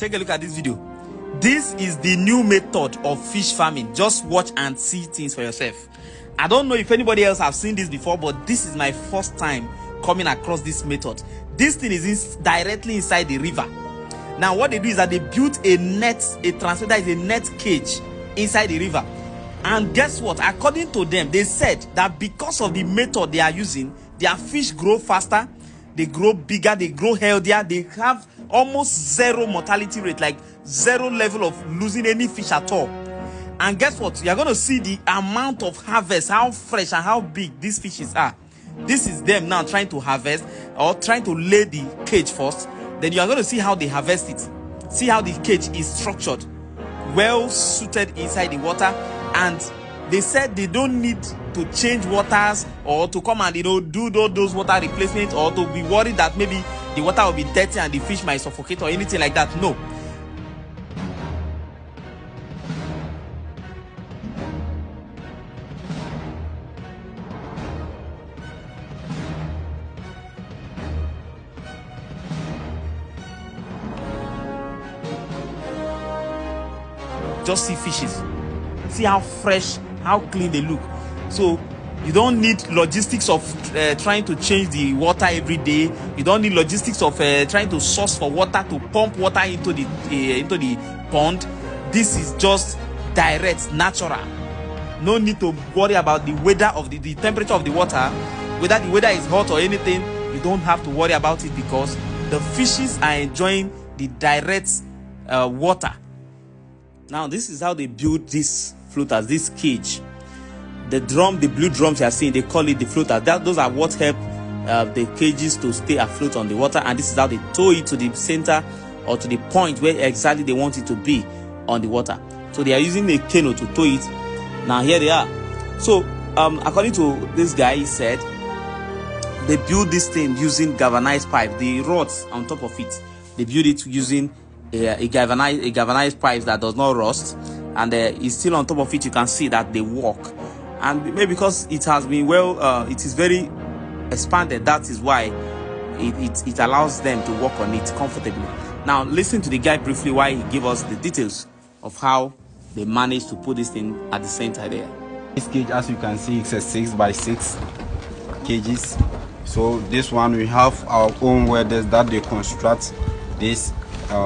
take a look at this video. This is the new method of fish farming. Just watch and see things for yourself. I don't know if anybody else have seen this before, but this is my first time coming across this method. This thing is directly inside the river. Now what they do is that they built a net, a transmitter is a net cage inside the river. And guess what? According to them, they said that because of the method they are using, their fish grow faster, they grow bigger, they grow healthier, they have almost zero mortality rate, like zero level of losing any fish at all. And guess what? You're going to see the amount of harvest, how fresh and how big these fishes are. This is them now trying to harvest or trying to lay the cage first. Then you are going to see how they harvest it. See how the cage is structured, well suited inside the water. And they said they don't need to change waters or to come and do those water replacements, or to be worried that maybe the water will be dirty and the fish might suffocate or anything like that. No. Just see fishes. See how fresh, how clean they look. So you don't need logistics of trying to change the water every day. You don't need logistics of trying to source for water, to pump water into the pond. This is just direct, natural. No need to worry about the weather of the temperature of the water, whether the weather is hot or anything. You don't have to worry about it because the fishes are enjoying the direct water. Now this is how they build this floaters, this cage. The blue drums you are seeing, they call it the floaters. Those are what help the cages to stay afloat on the water. And this is how they tow it to the center or to the point where exactly they want it to be on the water. So they are using a canoe to tow it. Now here they are. So according to this guy, he said they build this thing using galvanized pipe. The rods on top of it, they build it using a galvanized pipe that does not rust, and it's still on top of it. You can see that they work, and maybe because it has been it is very expanded, that is why it allows them to work on it comfortably. Now listen to the guy briefly why he gave us the details of how they managed to put this thing at the center there. This cage, as you can see, it's a 6x6 cages. So this one we have our own welders that they construct this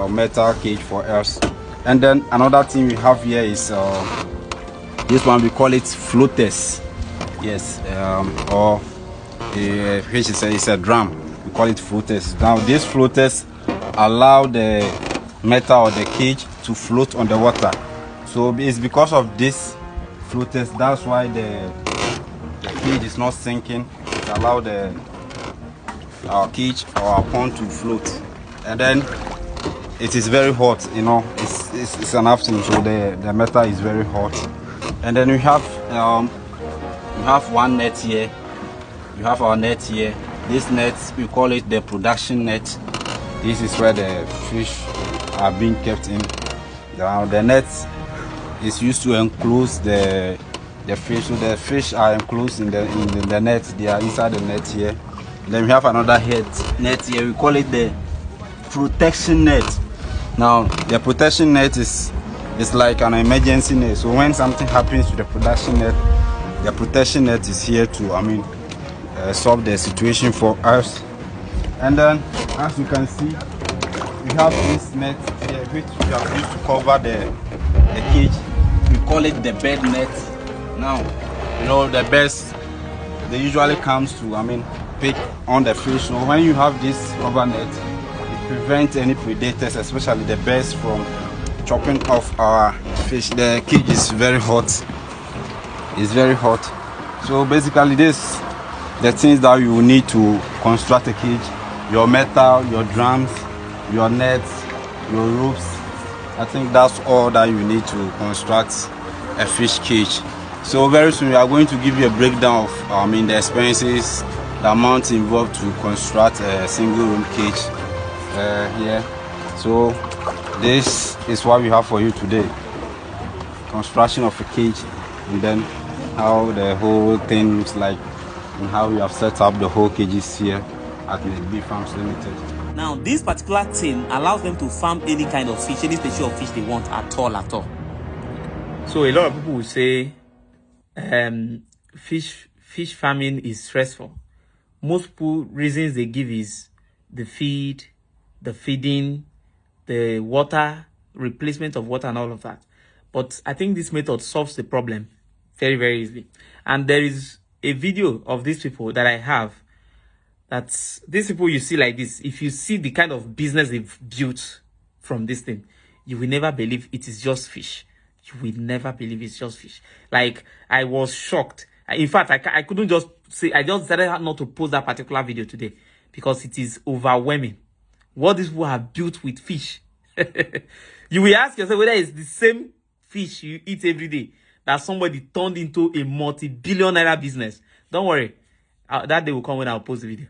metal cage for us. And then another thing we have here is this one, we call it floaters. Yes, or which is a drum, we call it floaters. Now these floaters allow the metal or the cage to float on the water. So it's because of this floaters, that's why the cage is not sinking. It allows our cage or our pond to float. And then it is very hot, it's an afternoon, so the metal is very hot. And then we have one net here. We have our net here. This net, we call it the production net. This is where the fish are being kept in. Now the net is used to enclose the fish, so the fish are enclosed in the net. They are inside the net here. And then we have another net here. We call it the protection net. Now the protection net is like an emergency net. So when something happens to the production net, the protection net is here to solve the situation for us. And then as you can see, we have this net here which we have used to cover the cage. We call it the bed net. Now the birds, they usually comes to pick on the fish. So when you have this cover net, prevent any predators, especially the birds, from chopping off our fish. The cage is very hot. It's very hot. So basically the things that you will need to construct a cage: your metal, your drums, your nets, your ropes. I think that's all that you need to construct a fish cage. So very soon we are going to give you a breakdown of the expenses, the amount involved to construct a single room cage here. So this is what we have for you today: construction of a cage, and then how the whole thing looks like, and how we have set up the whole cages here at Bee Farms Limited. Now, this particular thing allows them to farm any kind of fish, any species of fish they want at all. So a lot of people will say fish farming is stressful. Most people reasons they give is the feed, the feeding, the water, replacement of water and all of that. But I think this method solves the problem very, very easily. And there is a video of these people that I have. That's these people you see like this. If you see the kind of business they've built from this thing, you will never believe it is just fish. You will never believe it's just fish. Like, I was shocked. In fact, I couldn't just say, I just decided not to post that particular video today because it is overwhelming what these people have built with fish. You will ask yourself whether it's the same fish you eat every day that somebody turned into a multi-billion naira business. Don't worry. That day will come when I'll post the video.